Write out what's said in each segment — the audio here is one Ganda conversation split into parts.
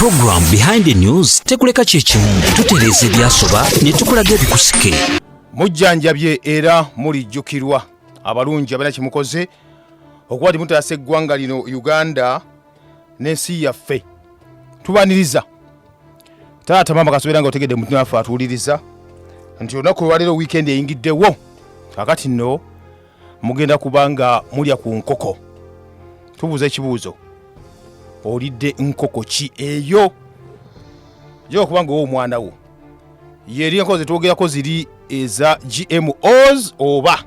program Behind the News tekuleka kyekimu tutereze byasoba ne tukulaga ebikusike. Mujjanjabye era mulijjukirwa abalungi abana kimukoze okuwati mutaase eggwanga lino Uganda n'ensi yaffe. Tubaniriza taata mama kasobera nga otegedde mutima waffe atuwuliriza nti olunaku lwaleero weekend eyingiddewo kakati nno mugenda kubanga mulya ku nkoko. Tubuuza ekibuuzo, olidde nkoko ki eyo? Jo kubanga omwana wo yeri enkoko zetwogerako ziri eza GMOs oba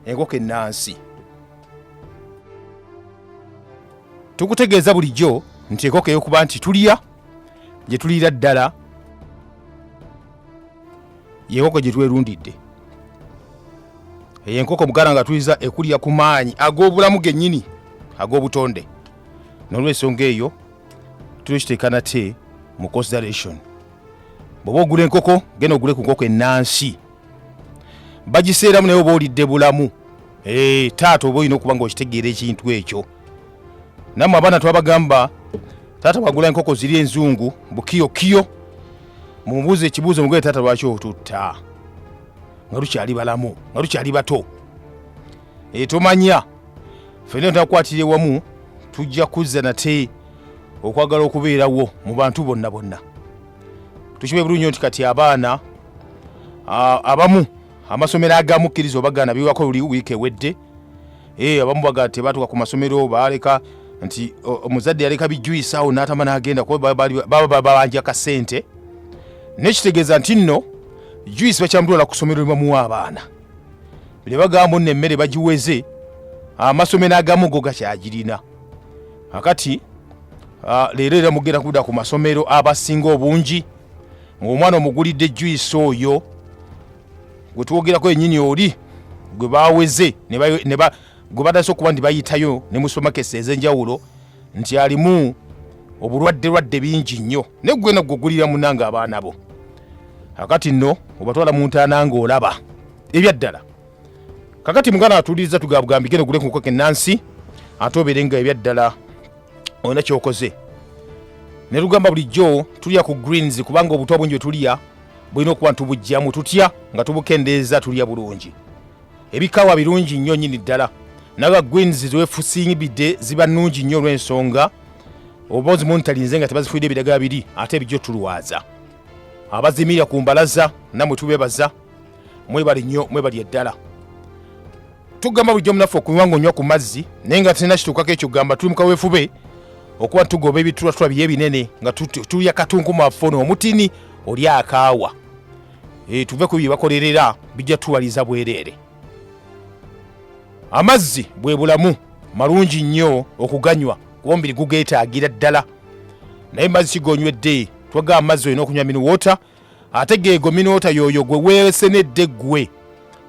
enkoko ennansi. Tukutegeeza bulijjo nti enkoko eyokuba nti tulya gye tuliira ddala yenkoko gye twerundidde. Enkoko mugala nga tuliza ekulya ku maanyi ag'obulamu gennyini ag'obutonde. N'olw'ensonga eyo tulekiteeka nate mu consideration. Bw'oba ogula enkoko genda ogule ku nkoko ennansi. Bagiseeramu naye oba olidde bulamu. Taata oba olina okuba ng'okitegeera ekintu ekyo. Nammwe abaana twabagamba taata wagula enkoko ziri enzungu bukiyokiyo mumubuuze ekibuuzo mugwe taata lwaki otutta nga lukyali balamu nga lukyali bato. Tomanya ffenna takwatire wamu tujja kuzza nate okwagala okubeerawo mu bantu bonna bonna. Tukibe bulungi nti kati abaana abamu amasomero agamu kkiriza obagana biwako buli wiiki ewedde. Abamu baga tebatuuka ku masomero baleka nti omuzadde yaleka bijuyisa awo n'atama n'agenda kuba baba babanja akasente. Nekitegeeza nti nno juyisi bakyamutwala ku ssomero libamuwa abaana. Bile bagamba nno emmere bagiweze amasomero agamu go gakyagirina. Akati leero era mugenda kudda ku masomero abasinga obungi ng'omwana omugulidde juyisi oyo gwe twogerako yennyini oli gwe baweze gwe badase okuba nti bayitayo ne mu supermarkets ez'enjawulo nti alimu obulwadde bingi nnyo ne gwe nagwe ogulira munanga abaana bo. Akati nno obatwala mu ntaana ng'olaba ebyaddala. Kakati mugana atuliza tugabugambi genda ogule ku nkoko ennansi ate obeere nga ebyaddala olina kyokoze. Ne lugamba bulijjo tulya ku greens kubanga obuto bungi bwe tulya bulina okuba ntubugjamu tutya nga tubukendeeza tulya bulungi. Ebikawa birungi nnyo nnyini ddala. Naga greens ziwefusiingibidde ziba nnungi nnyo olw'ensonga oba ozimuntalinze nga tebazifuidde ebiragala biri ate ebijjo tulwaza. Abazimirira ku mbalaza namwe tubebaza mwebali nnyo mwebali eddala. Tugamba bulijjo munaffe okunywa ng'onywa ku mazzi naye nga tulina kituukako ekyo gamba tuli mu kaweefube okuba tugoba ebitulatula bye ebinene nga tulya katunkumafu n'omutini oli akaawa. Tuve ku bye bakolerera bijja tuwaliza bwereere. Amazzi bwe bulamu malungi nnyo okuganywa kuba omubiri gugeetaagira ddala. Naye mazzi kigonywedde twaga amazzi olina okunywa miniwota ate geego miniwota yoyo gwe weesenedde gwe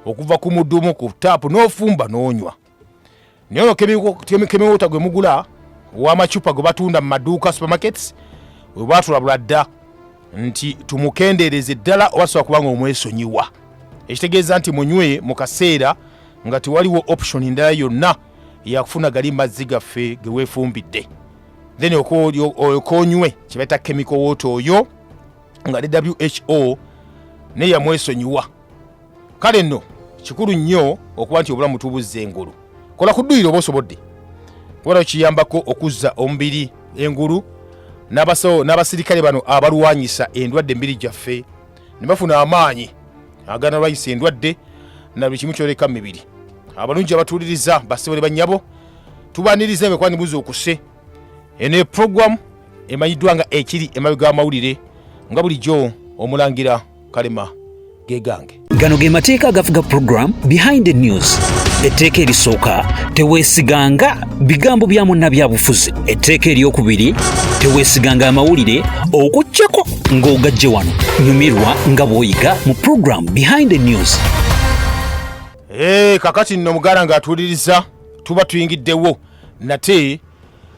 okuva ku mudumu ku taapu n'ofumba n'onywa. Naye ono kemiwota gwe mugula ow'amacupa gwe batunda mu maduuka supermarkets we baatulabula dda nti tumukendeereze ddala oba sobola kubanga omwesonyiwa. Ekitegeeza nti munywe mu kaseera nga tewaliwo option ndala yonna yakufuna gali mazzi gaffe ge weefumbidde. Then okonywe kibaita chemical water oyo nga WHO ne yamwesonyiwa. Kale nno kikulu nnyo okuba nti obulamu tubuzza engulu. Kola kudduyira oba osobodde. Kubera kiyambako okuzza omubiri engulu n'abasirikale bano abalwanyisa endwadde embiri gyaffe ne bafuna amaanyi agana lwanyisa endwadde na buli kimu kyoleka mu mibiri. Abalungi abatuuliriza basebole bannyabo tubaniriza ebikwanibuza okuse. Eno program emanyiddwa nga ekiri emabega amawulire nga bulijjo omulangira Kalema gegange. Gano ge mateeka agafuga program Behind the News. Etteeka erisooka teweesiganga bigambo bya munna byabufuzi. Etteeka eryokubiri teweesiganga amawulire okuggyako ng'ogajje wano. Nyumirwa nga bw'oyiga mu program Behind the News. Kakati nno mugala nga atuuliriza tuba tuyingiddewo nate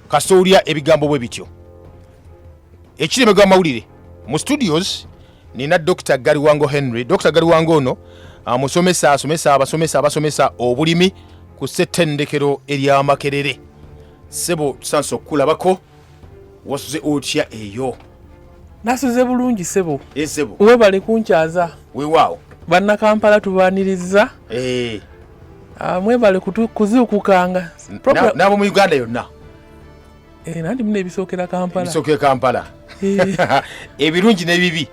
kasoolya ebigambo bwe bityo. Ekiremego amawulire mu studios nina Dr. Galiwango Henry. Dr. Galiwango ono asomesa abasomesa obulimi ku ssettendekero ery'Amakerere. Sebo tusanso kulabako wasuze otya eyo? Nasuze bulungi sebo. Sebo. Webale kunkyaza. Weewaawo. Bannakampala tubaaniriza. Mwebale kuzuukukanga. N'abo mu Uganda yonna. Nandi muna ebisookera Kampala. Ebisookera Kampala. Ebirungi n'ebibi.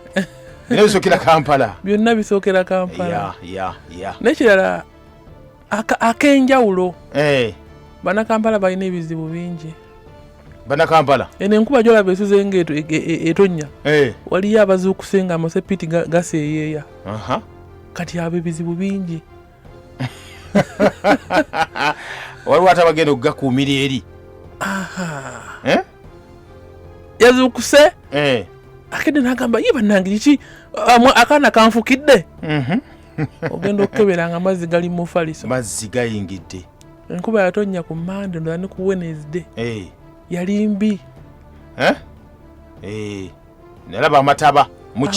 Bino bisookera Kampala. Byonna bisookera Kampala. Ya. N'ekirala ak'enjawulo. Bannakampala balina ebizibu bingi. Bannakampala. Eno enkuba gy'olaba esuze ng'etonnya. Waliyo abazuukuse nga amasepiti gaseeyeeya. Kati abo ebizibu bingi. Waliwo ate abagenda okugakuumira eri. Yazuukuse akedde n'agamba ye bannange kiki akaana kanfukidde. Ogenda okukebera nga amazzi gali mu faliso. Mazzi gayingidde. Enkuba yatonnya ku Mande ndala ne ku Wednesday. Yali mbi. Nalaba amataba mu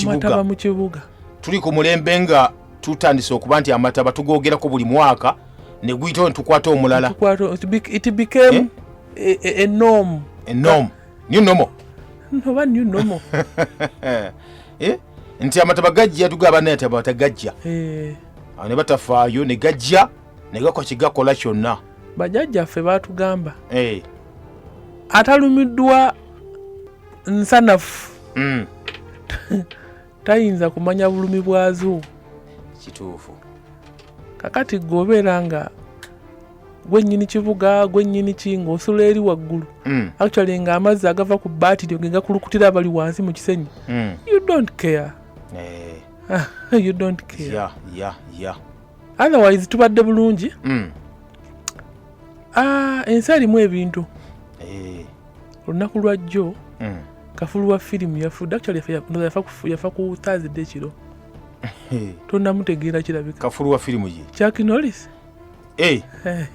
kibuga. Tuli ku mulembe nga tutandise okuba nti amataba tugoogerako buli mwaka ne guyitawo ne tukwata omulala. It became a norm. A norm. New normal. No, new normal. Nti amataba gajja tugaba naye ati amataba gajja. Awo ne batafaayo ne gajja ne gakola kigakola kyonna. Bajjajjaffe baatugamba. Atalumiddwa nsanafu. Tayinza kumanya bulumi bwazo. Kituufu. Kakati gobeera nga gwennyini kibuga gwennyini kinga osula eri waggulu. Actually nga amazzi agava ku bbaati lyo gegakulukutira abali wansi mu kisenyi. You don't care. You don't care. Yeah. Otherwise tubadde bulungi. Ensi erimu ebintu. Olunaku lwa jjo kafulu wa firimu yafudde. Actually yafa ku Thursday kiro. Tonnamutegeera kirabika. Kafulu wa firimu ye Chuck Norris.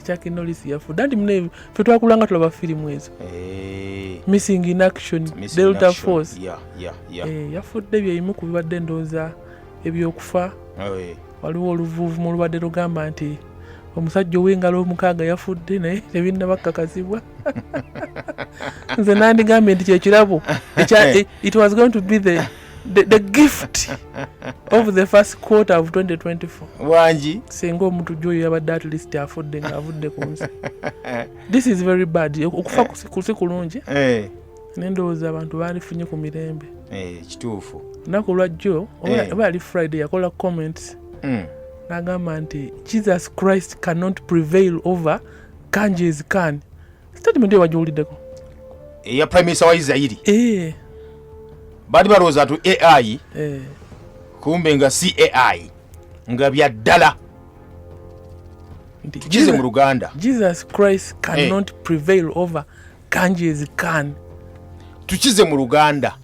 Chuck Norris yafudde. Anti mune ffe twakulanga tulaba firimu ezo. Missing in Action, Delta Force. Yafudde byeyimu ku bibadde ndowooza ebyokufa. Waliwo oluvuuvu mu lubadde lugamba nti omusajja ow'engalo omukaaga yafudde naye tebinnabakakasibwa. Nze nandigambye nti kyekirabo. It was going to be the gift of the first quarter of 2024. Wangi singa omuntu gyoyo yabadde at least afudde ng'avudde ku nsi. This is very bad. Okufa kusi kulungi. Nendowooza abantu baalifunye ku mirembe. Kituufu. Lunaku lwa jjo oba yali Friday yakola comments. N'agamba nti Jesus Christ cannot prevail over Kanjez Khan. Statement eyo wagiwuliddeko? Eya Prime Minister wa Israeli. Bali balowooza tu AI. Kumbe nga si AI. Nga bya ddala. Tukize mu Luganda. Jesus Christ cannot prevail over Kanjez Khan. Tukize mu Luganda.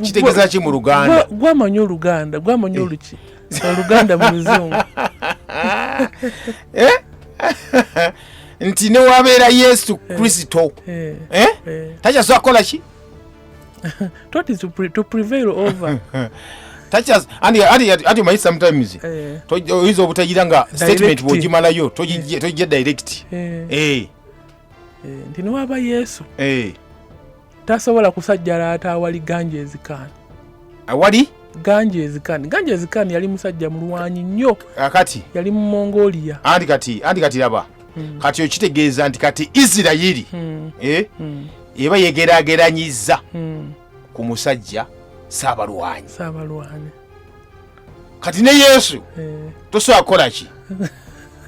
Kitegeeza ki mu Luganda? Gwamanyi Oluganda, gwamanyi oluki. Oluganda mu Luzungu. Nti ne wabeera Yesu Kristo. Tajasobola kukola ki? What is to prevail over? Touches and you might sometimes oyinza obutagira nga statement bw'ogimalayo tojja direct. Nti newaba Yesu tasobola kusajjalaata awali Ganjez Khan. Awali Ganjez Khan yali musajja mulwanyi nnyo. Kati yali mu Mongolia. Andi kati laba kati okitegeeza nti kati Isirayiri eba yegeraageranyiza ku musajja Saabalwanyi. Kati ne Yesu tosobola kukola ki?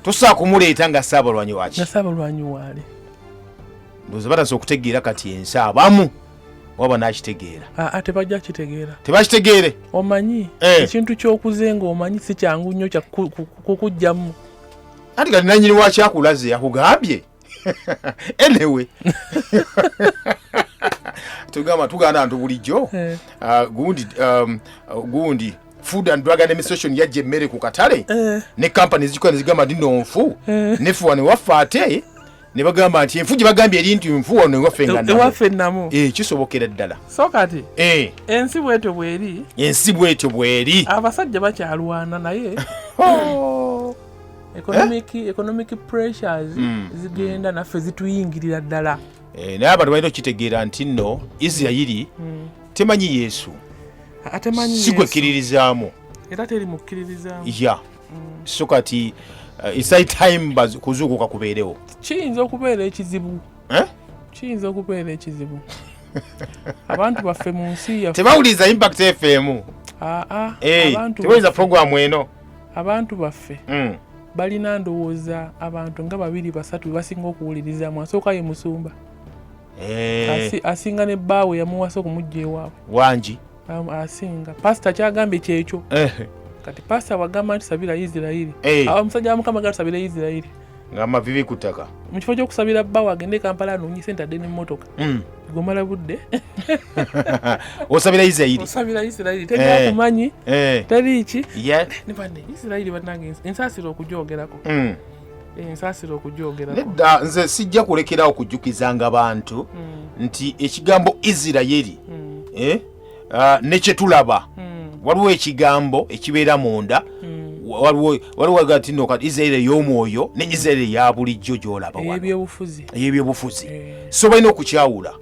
Tosobola kumuleeta nga Saabalwanyi waki? Nga Saabalwanyi waali. Ndowooza batasobola okutegeera kati ensi abamu waba n'akitegeera. Tebajja kitegeera. Tebakitegeere. Omanyi ekintu ky'okuzenga omanyi si kyangu nnyo kukujjamu. Ati kati nannyini wakyakulaze yakugambye. Anyway. Tugana ntu bulijjo. Gundi Food and Drug Administration yajja emmere ku katale ne companies zikola nezigamba ndi nonfu nefuwa ne waffa ate ne bagamba nti enfu gye bagambye eri nti nfuwa ne waffe ennamu. Kisobokera ddala. So kati ensi bwetyo bweri. Ensi bwetyo bweri. Abasajja bakyalwana naye economic pressures zigenda naffe zituyingirira ddala. naye abantu balina okitegeera nti nno Isirayiri temanyi Yesu si gwekkiririzaamu era teri mukkiririzaamu so kati it's high time kuzuukuka kubeerewo. Kiyinza okubeera ekizibu abantu baffe mu nsi yaffe tebawuliriza Impact FM tebawuliriza programu eno. Abantu baffe balina ndowooza abantu nga 2-3 basinga okuwulirizaamu. Asooka ye musumba asinga ne bbaawe yamuwasa okumujja ewaabwe wangi asinga pasita kyagambye kyekyo kati pasita wagamba nti sabira Isirayiri omusajja wa Mukama gatusabira Isirayiri ng'amavivi ku ttaka mu kifo ky'okusabira bbaawe agende Kampala anoonye sente adde n'emmotoka gomala budde osabira Isirayiri teri akumanyi teri ki ne banne Isirayiri bannange ensaasira okujoogerako ensaasira okujoogerako nedda nze sijja kulekerawo okujjukizanga bantu nti ekigambo Isirayiri ne kye tulaba waliwo ekigambo ekibeera munda waliwo gati nno kati Isirayiri ey'omwoyo ne Isirayiri eya bulijjo gy'olaba ey'ebyobufuzi so balina okukyawula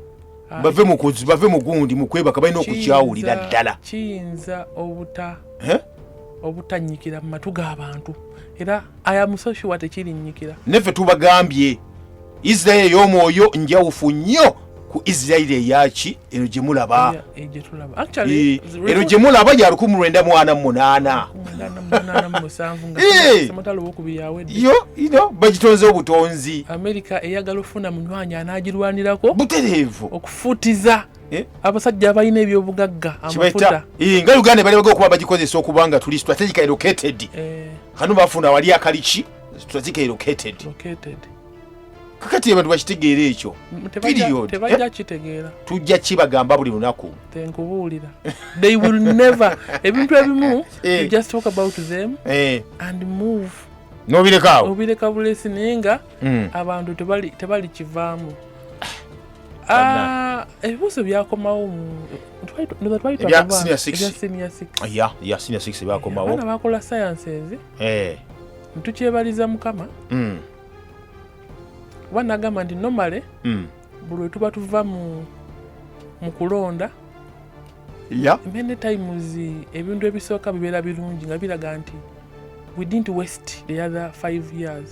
bave mu gundi mu kwebaka balina okukyawulira ddala. Kiyinza obutanyikira mu matu g'abantu era ayamusoshuwa tekirinnyikira neffe tubagambye Isirayiri ey'omwoyo njawufu nnyo ku Isirayiri eyaki eno gye mulaba eno gye mulaba ya 1948 bagitonze obutonzi. Amerika eyagala ofuna munywanyi anaagirwanirako butereevu okufuutiza abasajja abalina ebyobugagga amafuta nga Uganda bali okuba bagikozesa okuba nga tuli strategically located kano bafuna wali akaliki strategically located kakati abantu bakitegeera ekyo tebajja kitegeera tujja kibagamba buli lunaku tenkubuulira they will never ebintu ebimu you just talk about them and move nobireka bulesi naye nga abantu tebali kivaamu. Ebibuuzo byakomawo ebya senior 6 byakomawo abaana bakola sciences ntukyebaliza Mukama wanagamba nti normally buli tuba tuva mu kulonda many times ebintu ebisooka bibeera birungi nga biraga nti we didn't waste the other 5 years.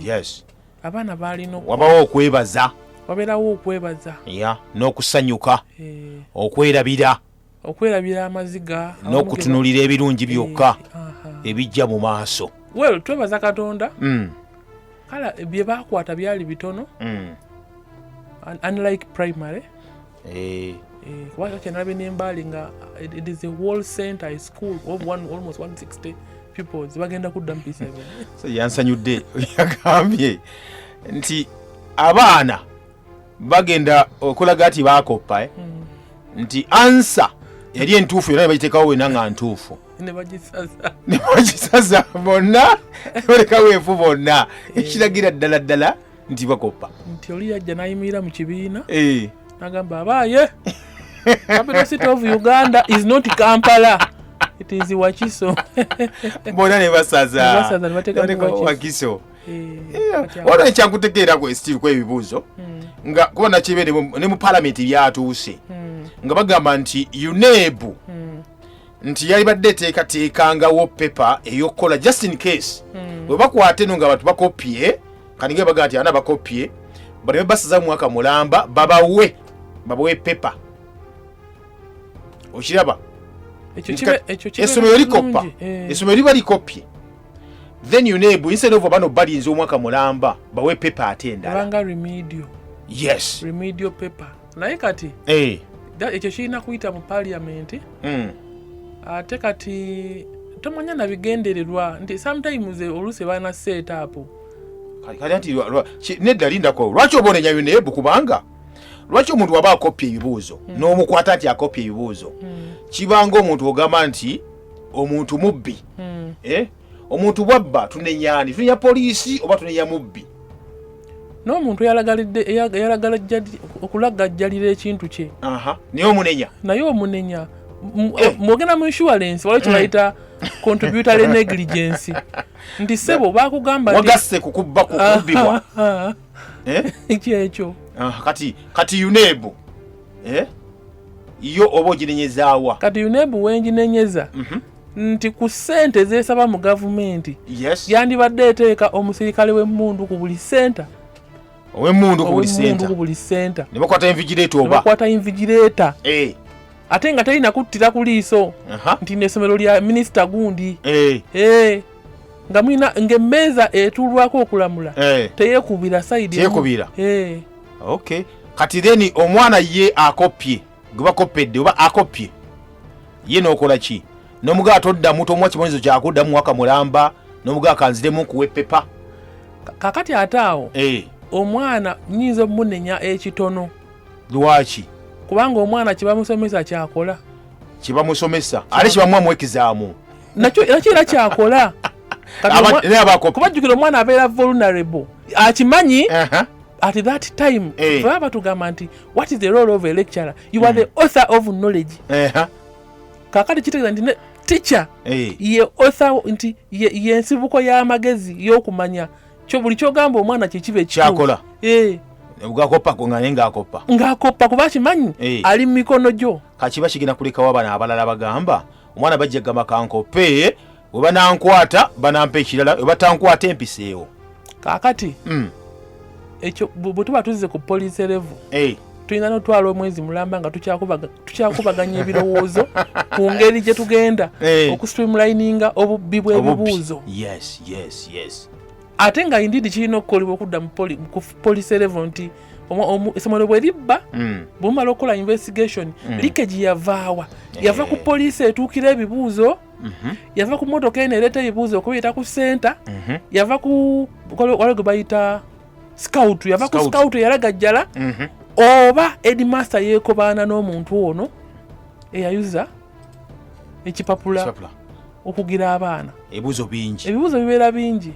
Yes. Abaana balina wabawo okwebaza wabeerawo okwebaza n'okusanyuka okwerabira amaziga n'okutunulira ebirungi byokka ebijja mu maaso. Well twebaza Katonda kala bye bakwata byali bitono unlike primary kubanga nalabe n'embaali nga it is a whole center a school of almost 160 pupils bagenda kudda mu P7 yansanyudde yagambye nti abaana bagenda okulaga ati bakoppa nti ansa yali entuufu yonna bagiteekawo wena nga ntuufu ne bagisaza bonna balekawo enfu bonna ekiragira ddala nti bakoppa nti oli yajja n'ayimirira mu kibiina n'agamba abaaye capital city of Uganda is not Kampala, it is Wakiso. Bona ne basaza Wakiso. Wano ekyankutegeera ku estiri ku ebibuuzo nga kubona kibeere ne mu parliament byatuuse nga bagamba nti UNEB nti yali badde teekateekangawo pepa ey'okukola just in case bwe bakwate no nga abantu bakopye kani ge bagamba nti ana bakopye baleme basaza mu mwaka mulamba babawe pepa okiraba essomero likopa essomero liba likopye then UNEB instead of bano balinze omwaka mulamba bawe pepa ate endala remedial paper naye kati ekyo kirina kuyita mu parliament ate kati tomanya nabigendererwa nti sometimes oluusi baana set up kali nti nedda lindako lwaki obonenya UNEB kubanga lwaki omuntu waba akopya ebibuuzo n'omukwata nti akopya ebibuuzo kibanga omuntu ogamba nti omuntu mubbi omuntu bwabba tunenyani tunenya poliisi oba tunenya mubbi n'omuntu yalagala okulagajjalira ekintu kye naye omunenya mwogenda mu insurance waliwo kibayita contributory negligence nti sebo bakugamba wagasse kukubbibwa Ekyo. Kati yunebu. Yo oba oginenyezaawa. Kati yunebu wenginenyeza. Nti ku ssente zeesaba mu gavumenti. Yes. Yandibadde eteeka omusirikale w'emmundu ku buli ssenta. Ow'emmundu ku buli ssenta. Ne bakwata invigilator oba. Ne bakwata invigilator. Ate nga talina kuttira ku liiso. Nti n'essomero lya minisita gundi. Nga mwina ng'emmeeza etuulwako okulamula. Teyeekubira sayidi. Teyeekubira. Okay. Kati then omwana ye akopye. Gwe bakoppedde oba akopye. Ye n'okola ki? N'omugaa toddamu tomuwa kibonyezo kyakuddamu waka mulamba n'omugaa kanziremu kuwe pepa. Kakati ate awo omwana nnyinza omunenya ekitono. Lwaki? Kubanga omwana kibamusomesa kyakola. Kibamusomesa ate kibamuwa mwekizaamu. Nakyo era kyakola. Kubajjukira omwana abeera vulnerable. Akimanyi at that time baba tugamba nti what is the role of a lecturer? You are the author of knowledge. Kakati kitegeeza nti teacher ye author nti ye nsibuko y'amagezi y'okumanya kyo buli kyogamba omwana kyekibe kyakola. Ugakoppa ng'akoppa kuba kimanyi ali mu mikono gyo. Kakiba kigenda kulekawo abana abalala bagamba omwana bajja gamba kankoppe we banankwata banampa ekirala we batankwata empiseewo. Kakati ekyo bwe tuba tuzze ku police level tulina n'otwala omwezi mulamba nga tukyakubaganya ebirowoozo ku ngeri gye tugenda okustreamlininga obubbi bw'ebibuuzo. Ate nga indeed kirina okukolebwa okudda mu police level nti essomero bwe libba bwemala okukola investigation leakage yavaawa yava ku poliisi etuukira ebibuuzo yava ku motoka eno ereeta ebibuuzo okubiyita ku center yava ku wale gwe bayita scout yava ku scout eyalagajjala oba headmaster yeekobaana n'omuntu ono eyayuza ekipapula okugira abaana. Ebibuuzo bibeera bingi.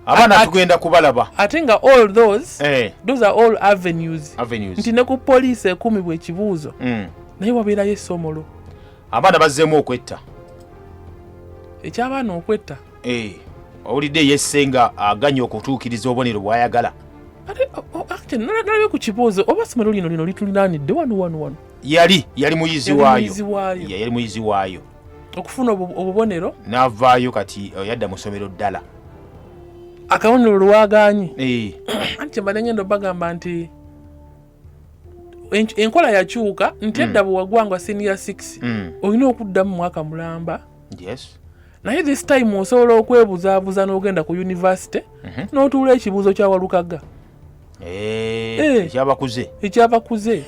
Abaana tugenda kubalaba. Ate nga all those are all avenues. Nti ne ku poliisi ekumibwa ekibuuzo naye wabeerayo essomolo. Abaana bazzeemu okwetta. Eky'abaana okwetta. Owulidde yessenga aganya okutuukiriza obubonero bw'ayagala. Ate nalabe ku kibuuzo oba essomero lino litulinaanidde wano. Yali muyizi waayo. Okufuna obubonero. N'avaayo kati yadda mu ssomero ddala. Akabonero lwagaanyi. Anti mbadde ngenda obagamba nti enkola yakyuka nti edda bwe wagwangwa senior 6 olina okuddamu mu mwaka mulamba. Naye this time osobola okwebuzaabuza n'ogenda ku university n'otuula ekibuuzo kya Walukaga. Ekyabakuze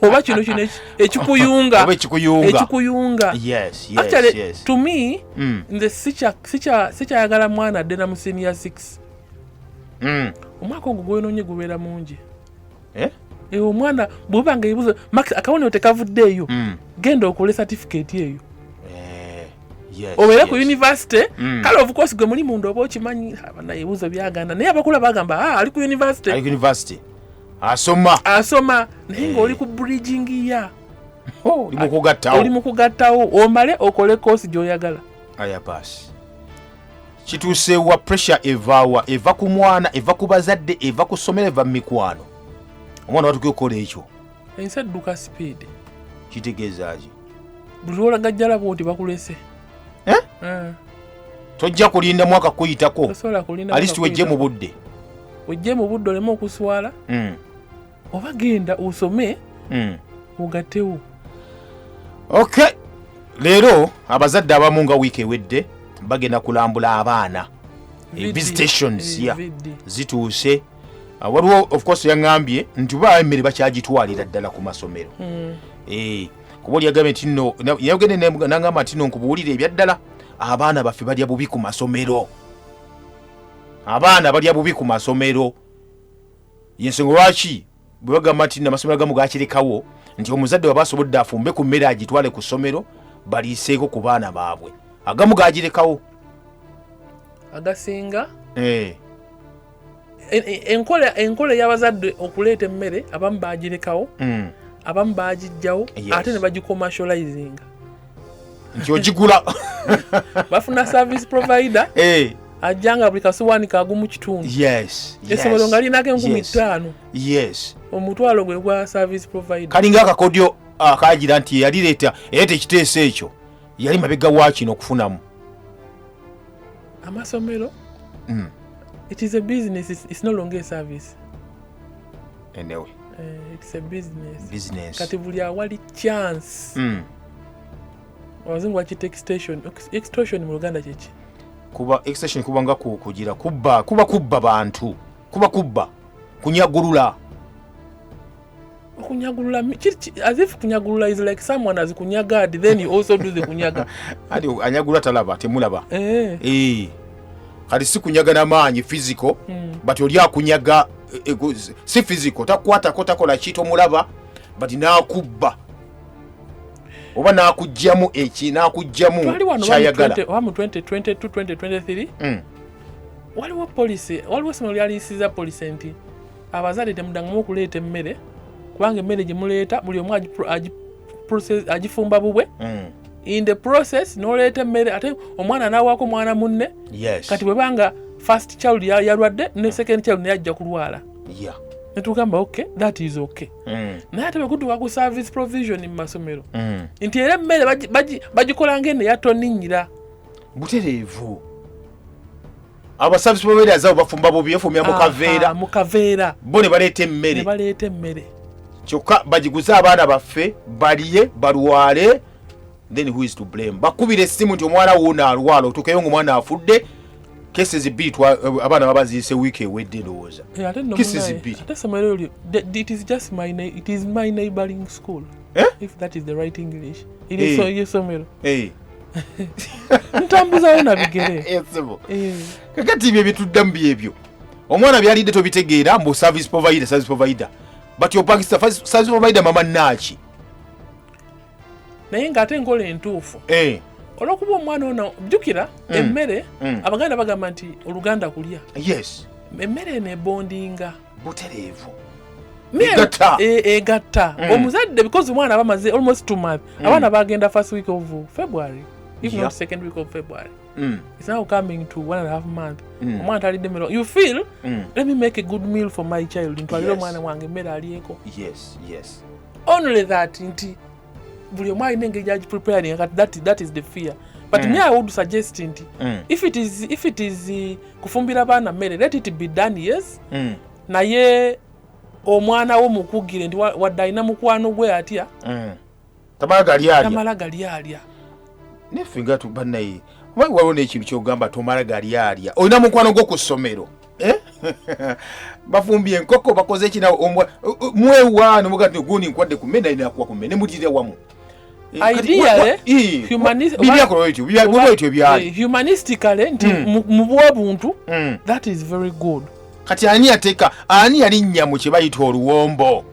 oba kino ekikuyunga. Actually to me nze sikyayagala mwana adde na mu senior 6. Omwaka ogwo gwonoonye gubeera mungi. Omwana bw'oba nga ebibuuzo akabonero tekavuddeeyo genda okole certificate eyo. Obeera ku university kale of course gwe muli munda oba okimanyi abana ebibuuzo byaganda naye abakula bagamba ali ku university asoma naye ng'oli ku bridging ya oli mu kugattawo omale okole course gy'oyagala. Kituuseewa pressure eva ku mwana eva ku bazadde eva ku ssomero eva mu mikwano. Omwana watuke okukola ekyo ensi edduka speed. Kitegeeza ki? Buli lwolagajjala bwoti bakulese. Tojja kulinda mwaka kuyitako. Alisti wejje mu budde. Oleme okuswala. Oba genda osome ogattewo. Okay. Leero abazadde abamu nga wiiki ewedde bagenda kulambula abaana. Visitations zituuse. Waliwo of course yaŋŋambye nti baba emmere bakyagitwalira ddala ku masomero. Kuba oli yagambye nti nno yagende n'aŋŋamba nti nno nkubuulira ebyaddala abaana baffe balya bubi ku masomero. Y'ensonga lwaki bwe bagamba nti amasomero agamu gaakirekawo nti omuzadde waba asobodde afumbe ku mmere agitwale ku ssomero baliiseeko ku baana baabwe. Agamu gaagirekawo agasinga. Enkola y'abazadde okuleeta emmere abamu baagirekawo abamu baagijjawo ate ne bagicommercializinga nti ogigula bafuna service provider ajanga buli kasuwani kagumu kitundu. Yes. Essomero nga linako 5000. Yes. Omutwalo gwe gwa service provider. Kalinga akakodyo akagira nti yalireeta ekiteeso ekyo yali mabega wa kino okufunamu. Amasomero? It is a business, it's no longer a service. Anyway. It's a business. Kati buli awali chance. Wazungu wachita extortion. Extortion mu Luganda kyeki? Kuba extortion kuba nga kugira kubba bantu. Kuba kunyagulula. Kunyagulula as if kunyagulula is like someone has kunyaga then you also do the kunyaga. Adi anyagulula talaba temulaba. Kati si kunyaga na maanyi physical but oli akunyaga si physical takwata kotakola kito mulaba but nakubba oba nakujjamu kyayagala. Mu 2022 2023 waliwo police waliwo essomero lyaliyisiza police nti abazadde temudangamu okuleeta emmere kubanga emmere gye muleeta buli omu agifumba bubwe. In the process noleeta emmere ate omwana n'awaako mwana munne. Kati bwe banga first child yalwadde ne second child ne yajja kulwala. Netugamba okay, that is okay. Naye ate bwe kutuuka ku service provision mu masomero nti era emmere bagikola ng'enne yatoninnyira. Butereevu. Aba service providers abo bafumba bubi efumya mu kaveera. Bo ne baleeta emmere. Kyokka bagiguza abaana baffe baliye balwale. Then who is to blame? Bakubira essimu nti omwana wuuna alwala otukeyo ng'omwana afudde. Cases bbiri abaana babaziise wiiki ewedde ndowooza. Cases bbiri. Ate essomero lyo it is just it is my neighboring school. If that is the right English. It is essomero. Ntambuzayo na bigere. Kakati bye bituddamu byebyo. Omwana byalidde tobitegeera mbu service provider. But your bank service provider mama naaki. Naye ng'ate enkola entuufu. Olw'okuba omwana ono jjukira emmere Abaganda bagamba nti Oluganda kulya. Yes. Emmere eno ebondinga. Butereevu. Egatta. Omuzadde because omwana aba amaze almost 2 months. Abaana bagenda first week of February. If not second week of February. It's now coming to 1.5 months. Omwana talidde emmere. You feel, let me make a good meal for my child. Ntwalire omwana wange emmere alyeko. Yes. Only that nti buli omu alina engeri gyagi preparing that is the fear. But me I would suggest nti if it is kufumbira baana mmere let it be done yes. Naye omwana wo mukugire nti wadde alina mukwano gwe atya tamala gali alya. Neffe nga tubannaye waliwo n'ekintu kyogamba tomala gali alya olina mukwano gwo ku ssomero. Bafumbye enkoko bakoze ekina mwewaano mugati gundi nkwadde ku mmere alina kuwa ku mmere ne mutire wamu. Humanistically nti mu bwobuntu that is very good. Kati ani yalinnya mu kye bayita oluwombo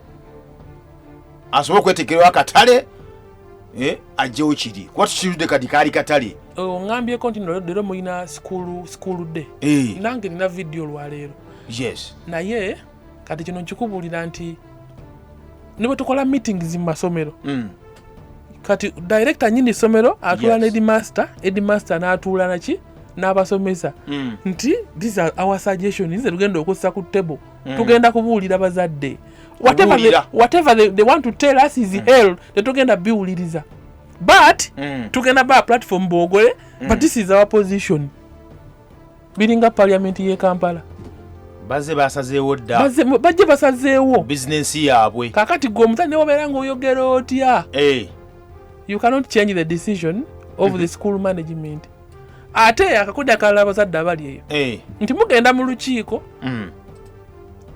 asobola okweteekerawo akatale ajjewo kiri kuba tukirudde kati kaali katale. Oŋŋambyeko nti leero mulina school day. Nange nina vidiyo olwaleero. Naye kati kino nkikubuulira nti ne bwe tukola meetings mu masomero kati director nyini somero atula ne headmaster n'atuula naki n'abasomesa nti these are our suggestions tugenda okussa ku table tugenda kubuulira bazadde whatever they want to tell us is hell tetugenda biwuliriza but tugenda ba platform bogole but this is our position. Biringa parliament ye Kampala bajje basazeewo business yaabwe kakati gwe omuzadde ne wobeera ng'oyogera otya. You cannot change the decision of the school management. Ate akakodya akalala abazadde abali eyo nti mugenda mu lukiiko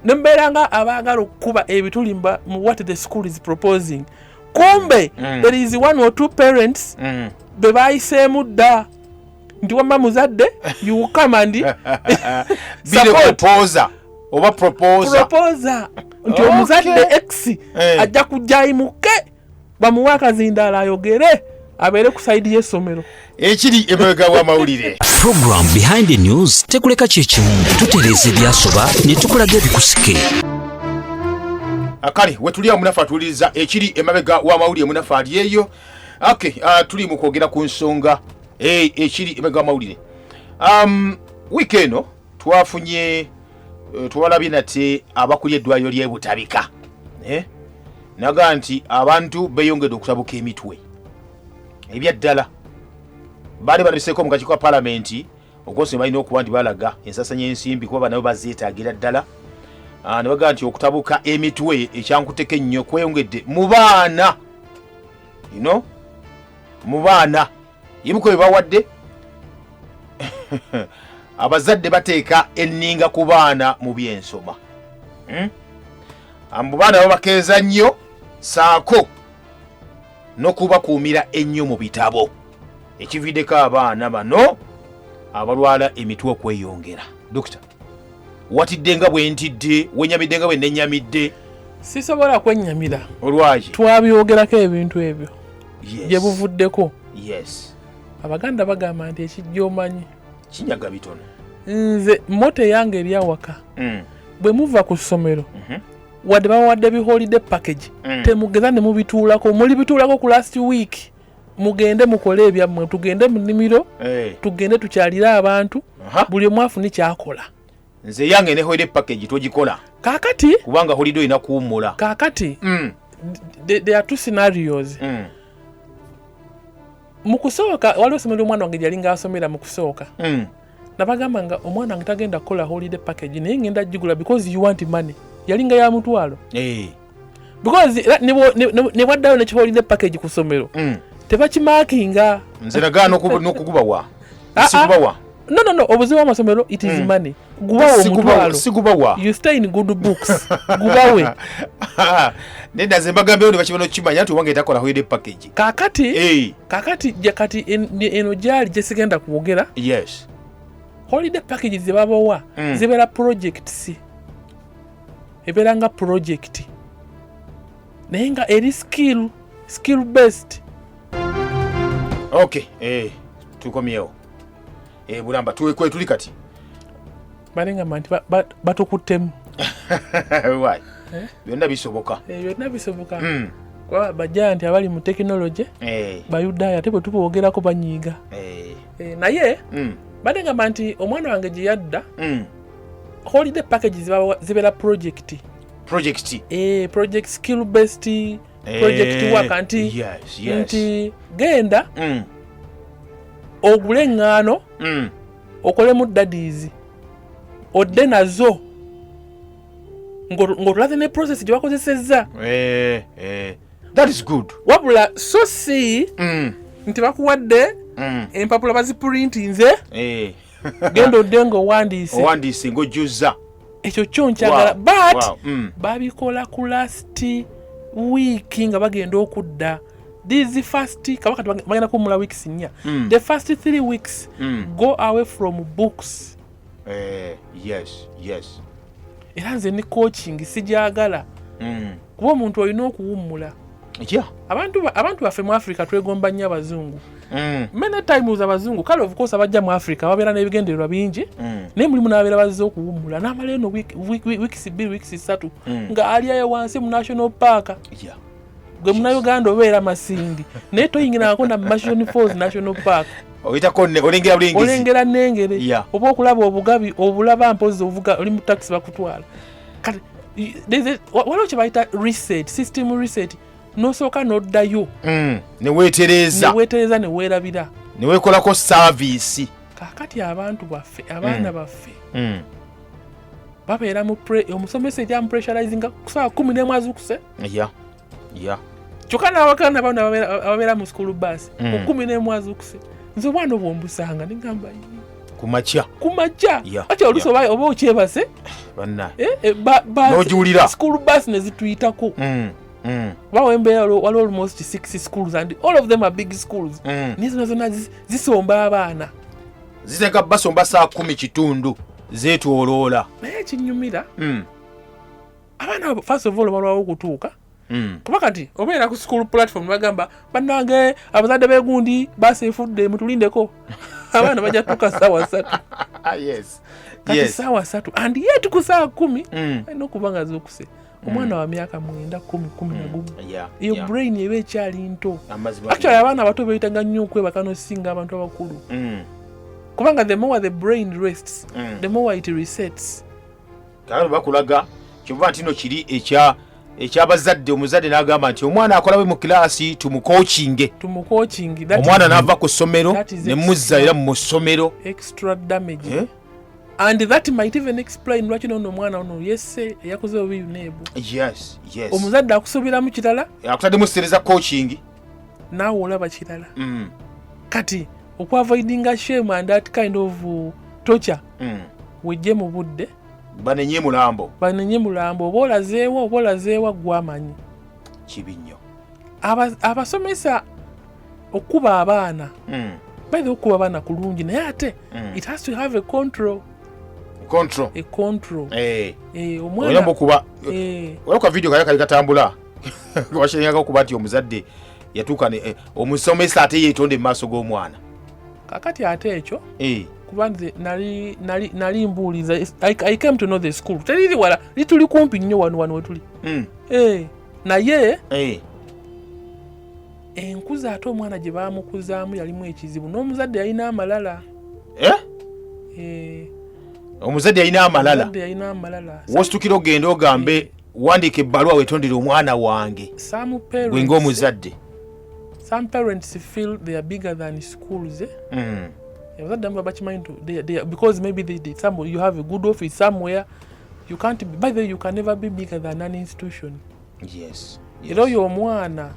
ne mbeera nga abaagala okukuba ebitulimba mu what the school is proposing. Kumbe there is 1 or 2 parents be bayiseemu dda nti wamma muzadde you come and proposa nti omuzadde X ajja kujja ayimuke bamuwa akazindaala ayogere abeere ku saidi y'essomero ekiri emabega w'amawulire. Program Behind the News tekuleka kyekimu tutereeza ebyasoba ne tukulaga ebikusike. Akali wetuli amunafa atuuliriza ekiri emabega w'amawulire munafa ali eyo. Tuli mu kwogera ku nsonga ekiri emabega w'amawulire. weekend twafunye twalabye nate abakulya eddwaliro ly'e Butabika naga nti abantu beeyongedde okutabuka emitwe ebyaddala baali baleseeko mu kakiiko ka paalamenti ogwose balina okuba nti balaga ensasanya ensimbi kuba nabo bazeetaagira ddala ne bagaa nti okutabuka emitwe ekyankuteko ennyo kweyongedde mu baana mu baana yimuko bye bawadde abazadde bateeka enninga ku baana mu byensoma mu baana babakeeza nnyo saako n'okubakuumira ennyo mu bitabo ekividdeko abaana bano abalwala emitwe okweyongera. Dokita, watidde nga bwe ntidde, wenyamidde nga bwe nenyamidde? Sisobola kwennyamira. Olwaki? Twabyogerako ebintu ebyo gye buvuddeko. Yes. Abaganda bagamba nti ekijja omanyi kinyaga bitono. Nze moto yange eryawaka bwe muva ku ssomero wadde bawadde biholiday package temugeza ne mubituulako muli bituulako ku last week mugende mukole ebyammwe tugende mu nnimiro tugende tukyalire abantu buli omu afune kyakola. Nze yange ne holiday package togikola kaakati kubanga holiday ina kuwummula kaakati there are two scenarios. Mu kusooka waliwo essomero omwana wange gyalinga asomera mu kusooka nabagamba nga omwana wange tagenda kukola holiday package naye ngenda gigula because you want money yalinga ya mutwalo because ne waddayo nekiholiday package ku ssomero tebakimakinga. Nze nagaana n'okugubawa sikubawa. No, obuzibu bw'amasomero it is money. Gubawo omutwalo. Sigubawa. You stay in good books. Gubawe. Nenda ze mbagambeyo ne bakibona kimanya nti wange etakola holiday package. Kakati jakati eno gyali gye sigenda kwogera. Yes. Holiday package ze babawa zibeera projects. Ebeera nga project. Naye nga eri skill based. Okay, tukomyewo. Bulamba tuwe tuli kati. Balenga manti batukuttemu. Why? Byonna bisoboka. Byonna bisoboka. Kwa bajja nti abali mu technology. Bayudaaya tebo tubogerako banyiiga. Naye balenga manti omwana wange gye yadda. Holiday packages zibeera project. Project skill based. Project work anti. Yes. Nti genda. Ogule eŋŋaano okolemu daddies odde nazo ng'otulaze ne process gye bakozesezza. That is good. Wabula so si nti bakuwadde empapula baziprintinze genda odde ng'owandiise ng'ojjuzza ekyo kyo nkyagala but babikola ku last week nga bagenda okudda. These first kabaka bagenda kumula weeks nnya. The first 3 weeks go away from books. Yes. Era nze ne coaching sijagala. Kuba omuntu olina okuwummula. Abantu baffe mu Africa twegomba nnyo abazungu. Many times abazungu kale of course abajja mu Africa babeera n'ebigendererwa bingi naye mulimu n'abeera bazze okuwummula n'amala eno weeks 2 weeks 3 nga aliayo wansi mu national park. Gwe muna Uganda obeera Masindi naye toyingirako na Mission Falls National Park oyitako olengera nengere oba okulaba obugabi obulaba mpozi ovuga oli mu taxi bakutwala kati waliwo kye bayita reset system reset nosooka n'oddayo neweetereza neweerabira neweekolako service. Kaakati abantu baffe abaana baffe babeera omusomesa erya mu pressurizinga kusaawa 11 azukuse kyokka n'abakaana bano ababeera mu school bus 11 azukuse nze obwana obwombusanga nengamba kumakya ati oluusi oba okyebase n'ogiwulira school bus ne zituyitako. Bawo embeera waliwo almost 6 schools and all of them are big schools. Nizo zonna zisomba abaana ziteka basomba saa 10 kitundu zeetwoloola. Naye kinyumira abaana first of all balwawo okutuuka kuba kati obeera ku school platform bagamba bannange abazadde begundi baseefudde mutulindeko abaana bajja tuka saawa 3. Kati saawa 3 and yet ku saawa 10 alina okuba nga zokuse omwana wa myaka 9 10 iyo brain eba ekyali nto. Actually abaana abato beetaga nnyo okwebaka n'osinga abantu abakulu. kubanga the more the brain rests the more it resets. Kale bakulaga kivuga ntino kiri ekyabazadde omuzadde n'agamba nti omwana akola we mu kilaasi tumucoachinge omwana n'ava ku ssomero ne muzza era mu ssomero extra damage and that might even explain lwaki nono omwana ono yesse eyakoze obubi neebu. Yes. Omuzadde akusuubira mu kirala akutadde mu seereza coaching naawe olaba kirala kati okwaavoidinga shame and that kind of torture wejje mu budde banenye mulambo oba olazeewa gwamanyi kibi nnyo. Abasomesa okuba abaana baina okuba abaana kulungi naye ate it has to have a control. Omwana okuba olaka video kali katambula washenyaga okuba nti omuzadde yatuuka omusomesa ate yeetonde mu maaso g'omwana kakati ate ekyo kuba nze nali mbuuliza I came to know the school teriri wala lituli kumpi nnyo wano wetuli naye enkuza ate omwana gye baamukuzaamu yalimu ekizibu n'omuzadde yalina amalala. Omuzadde yalina amalala wositukira ogenda ogambe wandiika ebbaluwa wetondera omwana wange gwe ng'omuzadde. Some parents feel they are bigger than schools. Because maybe you have a good office somewhere. You can't be, by the way, you can never be bigger than an institution. Yes. Era oyo omwana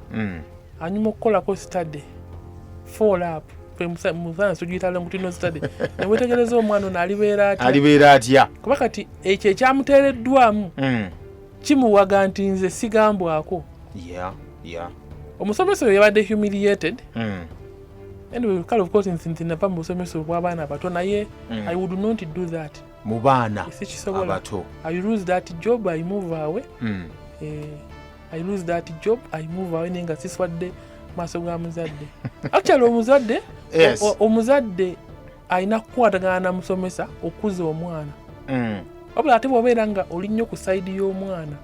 anyuma okukolako study fall up musana sugitala ngutino study newetegereza omwana ono alibeera atya kuba kati ekyo ekyamuteereddwamu kimuwaga nti nze sigambwako. Omusomesa oyo yabadde humiliated. Anyway, kale of course nsinapa mu busomesa obw'abaana abato naye I would not do that mu baana abato. I lose that job, I move away. I lose that job, I move away nenga siswadde maaso ga muzadde. Actually omuzadde alina kukwatagana na musomesa okuza omwana. Wabula ate bw'obeera nga oli nnyo ku sayidi y'omwana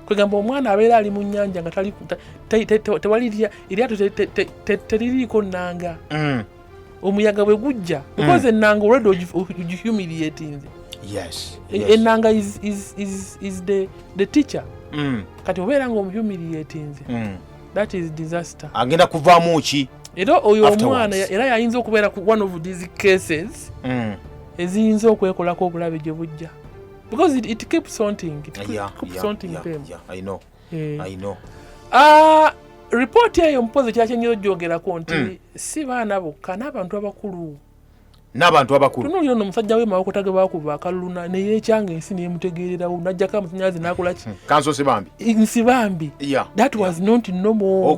kwegamba omwana abeera ali mu nnyanja nga tewali eryato teririiko nnanga omuyaga bwe gujja because ennanga already ogihumiliatinze. Ennanga is the teacher. Kati obeera nga omuhumiliatinze that is disaster. Agenda kuvaamu ki era oyo omwana era yayinza okubeera ku one of these cases eziyinza okwekolako obulabe gye bujja because it keeps haunting. I know. Report eyo mpozi kyakyenyizo gyogerako nti si baana bokka n'abantu abakulu. Tunuulira ono omusajja w'emawokota ge baakuba akaluluna ne yeekyanga ensi neyemutegeererawo n'ajjako amasannyalaze n'akola ki kanso nsibambi. That was not normal.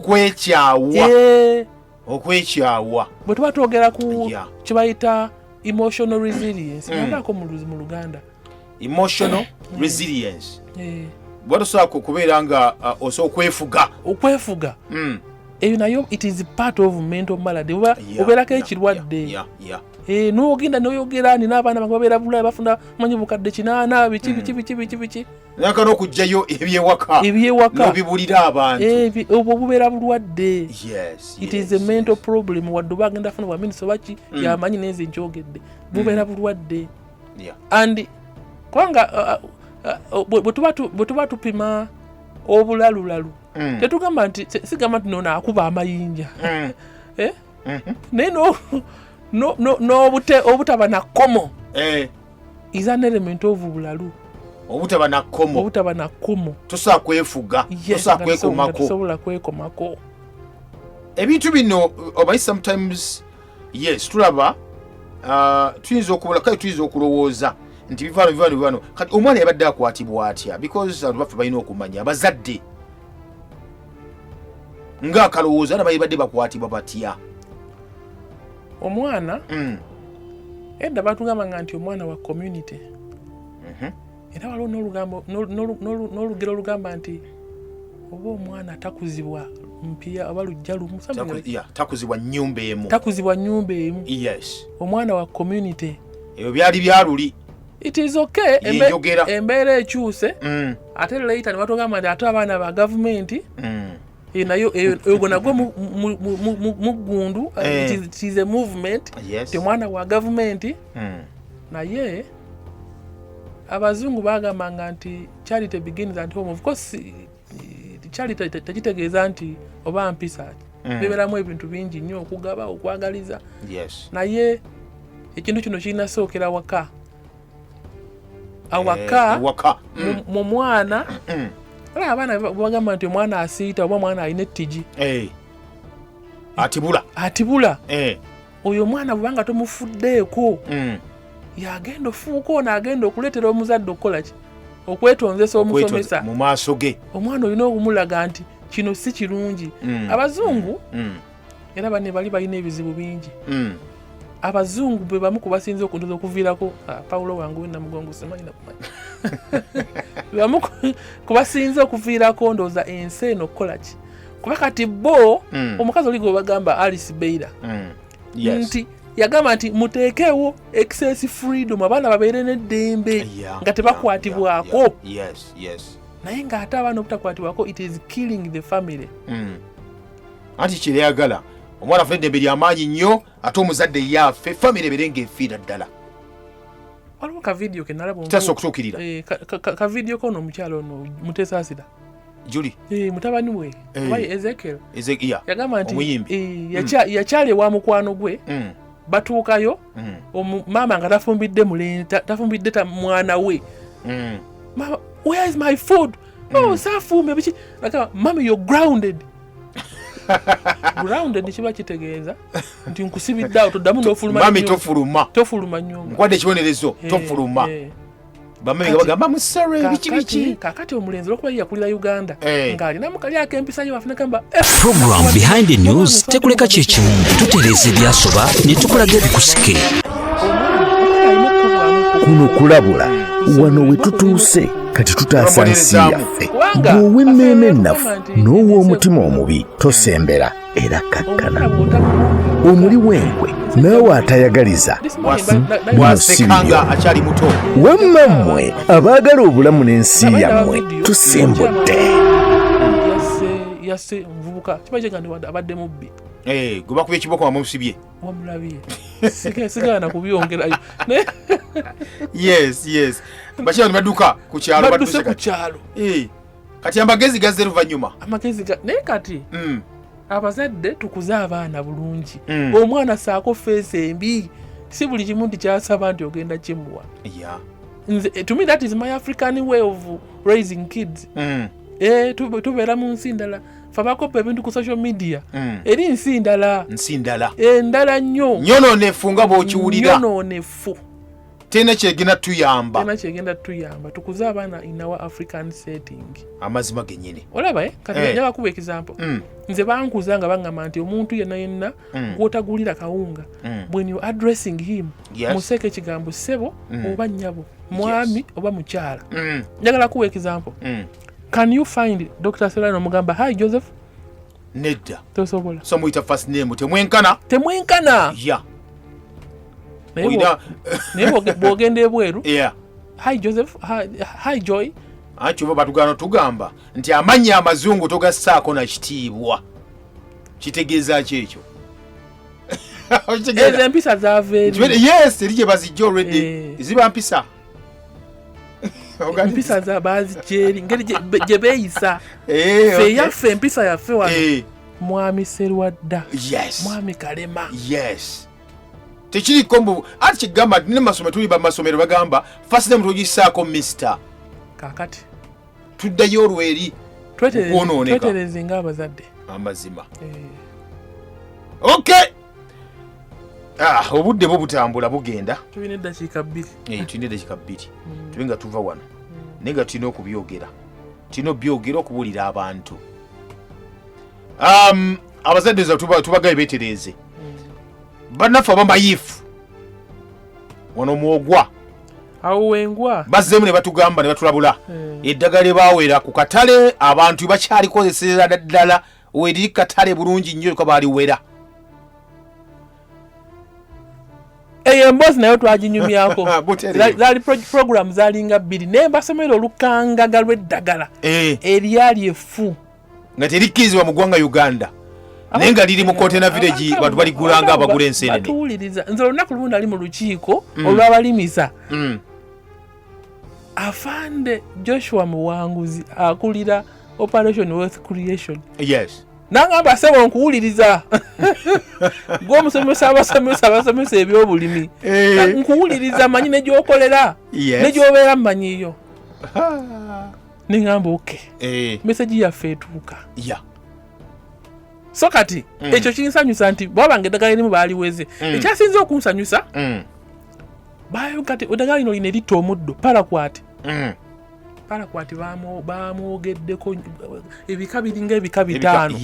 Okwekyawa bwe tuba twogera ku kye bayita emotional resilience nabako mu Luganda. Emotional resilience bwatosobola kubeera nga osobola okwefuga eyo nayo it is part of mental malady obeerako ekirwadde n'ogenda n'oyogera ni n'abaana bange babeera bulaya bafuna manyi bukadde 8 biki naka n'okugjayo ebyewaka n'obibulira abantu obwo bubeera bulwadde. It is a mental problem wadde oba agenda afuna bwaminiso baki yamanyi nenze nkyogedde bubeera bulwadde. And kubanga bwe tuba tupima obulalulalu tetugamba nti sigamba nti nono akuba amayinja naye obutaba na kkomo is an element of bulalu. Obutaba na kkomo tosobola kwefuga tosobola kwekomako ebintu bino oba sometimes tulaba tuyinza okulowooza nti bivano kati omwana yabadde akwatibwa atya because abantu baffe balina okumanya abazadde ng'akalowooza abaana badde bakwatibwa batya omwana edda batugamba nti omwana wa community era waliwo n'olugero olugamba nti oba omwana takuzibwa mpya oba lujja lumu takuzibwa nnyumba emu omwana wa community ebyo byali byaluli. It is okay embeera ekyuse ate later ne batugamba nti ate abaana ba gavumenti nayo ogona gwe mugundu it is a movement temwana wa government naye abazungu bagambanga nti charity begins at home. Of course charity tekitegeeza nti oba mpisa biberamu ebintu bingi nnyo okugaba okwagaliza naye ekintu kino kirina sookera waka mu mwana abaana bagamba nti omwana asiita oba omwana alina ettigi atibula oyo omwana bwebanga tomufuddeeko yagenda ofuuka ono agenda okuleetera omuzadde okukola ki okwetonzesa omusomesa mu maaso ge omwana olina okumulaga nti kino si kirungi. Abazungu era bane bali balina ebizibu bingi. Abazungu bwe bamu kubasinza okundoza okuviirako Paulo wangu namugongo simanyi nakumanyi bamu kubasinza okuviirako ndooza ensi eno okukola ki kuba kati bo omukazi oli gwe bagamba Alice Beira nti yagamba nti muteekeewo excess freedom abaana babeere n'eddembe nga tebakwatibwako naye ng'ate abaana obutakwatibwako it is killing the family. Anti kireyagala omwana afuna eddembe ly'amaanyi nnyo ate omuzadde yaffe family ebeere ng'efiira ddala. Waliwo ka video ke nalaba kitasa okutuukirira ka video kono omukyalo ono Mutesaasira Julie mutabani we oba Ezekiel yagamba nti omuyimbi yakyala ewa mukwano gwe batuukayo maama nga tafumbidde mwana we mama where is my food saafuume biki mama you're grounded grounded kiba kitegeeza nti nkusibidde awo toddamu n'ofuluma tofuluma nnyo nkwadde ekibonerezo tofuluma bamwe bagamba musare biki kakati omulenzi olwokuba yakulira Uganda ng'alina mukali ak'empisa yo afuna kamba program behind the news tekuleka kyekimu tutereeza ebyasoba ne tukulaga ebikusike kuno kulabula wano we tutuuse kati tutaasa nsi yaffe bw'ow'emmeeme ennafu n'ow'omutima omubi tosembera era kakkana omuli w'enkwe naawe atayagaliza bwasekanga akyali muto wamma mmwe abaagala obulamu n'ensi yammwe tusembudde yasse omuvubuka kiba kyegandi abadde mubbi gwe bakubye ekiboko wamusibye wamulabye sigana kubyongerayo yes bakira ne badduka ku kyalo badduse ku kyalo kati amagezi gazze luvannyuma amagezi naye kati abazadde tukuze abaana bulungi omwana saako feesi embi si buli kimu nti kyasaba nti ogenda kimuwa to me that is my African way of raising kids tubeera mu nsi ndala fabakopa ebintu ku social media eri nsi ndala endala nnyo nyononefu nga bw'okiwulira nyononefu tena kyegenda tuyamba tukuze abaana in our African setting amazima gennyini olaba kati njala kuba example nze bankuza nga bangamba nti omuntu yenna gw'otagulira kawunga when you addressing him museke ekigambo ssebo oba nnyabo mwami oba mukyala njagala kuba example can you find Dr. Serrano mugamba hi Joseph nedda tosobola so muyita first name temwenkana naye bwogenda ebweru hi Joseph hi Joy anti oba batugano tugamba nti amannya amazungu togassaako na kitiibwa kitegeeza ki ekyo ezo empisa zaveeri yes eri gye bazijja already ziba mpisa empisa za bazigyeri ngeri gye beeyisa fe yaffe empisa yaffe wano mwami Serwadda mwami Kalema tekiriko mbu ati kigamba ne masomero tuli bamasomero bagamba first name togisaako mister kakati tuddayo olweri twetereze nga abazadde amazima okay obudde bwo butambula bugenda tulina eddakiika 2 tube nga tuva wano naye nga tulina okubyogera okubuulira abantu abazadde tubagaye beetereeze bannaffe abamayifu wano muogwa awo wengwa bazzeemu ne batugamba ne batulabula eddagala lyebawera ku katale abantu bakyalikozesera ddala weriri katale bulungi nnyo ko baaliwera eyo emboozi nayo twaginyumyako zaali program zalinga 2 naye mbasomera olukangaga lw'eddagala eryali effu nga terikkirizibwa mu ggwanga Uganda naye nga liri mu container village bantu baligulanga abagula ensenene batuwuliriza nze olunaku lumu nali mu lukiiko olw'abalimisa afande Joshua Muwanguzi akulira Operation Wealth Creation yes nangamba sebo nkuwuliriza gw'omusomesa abasomesa ebyobulimi nkuwuliriza manyi ne gy'okolera ne gy'obeera mmanyiyo nengamba okay message yaffe etuuka so kati ekyo kinsanyusa nti bwabange eddagala erimu baaliweze ekyasinza okunsanyusa bayo kati eddagala lino lino eritta omuddo parakwati bamwogeddeko ebika biringa ebika bitaano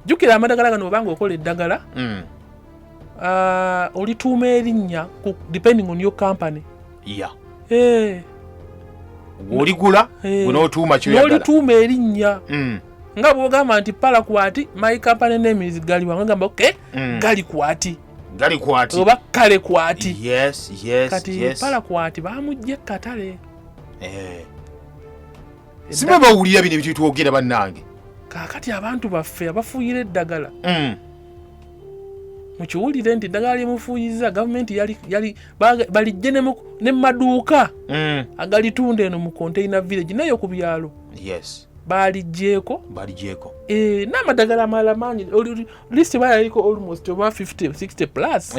jjukira amadagala gano obanga okola eddagala olituuma erinnya depending on your company oligula n'otuuma kyoyagala n'olituuma erinnya nga bwogamba nti parakwati my company name is Galiwa ngamba okay Galikwati oba kale kwati kati parakwati bamujja katale simba bawulira bino ebitwogera bannange kakati abantu baffe abafuuyira eddagala mukiwulire nti eddagala lyemufuuyiza gavumenti yali balijje ne maduuka agalitunda eno mu container village nayo ku byalo balijjeeko n'amadagala amalala mangi list bayaliko almost over 50-60 plus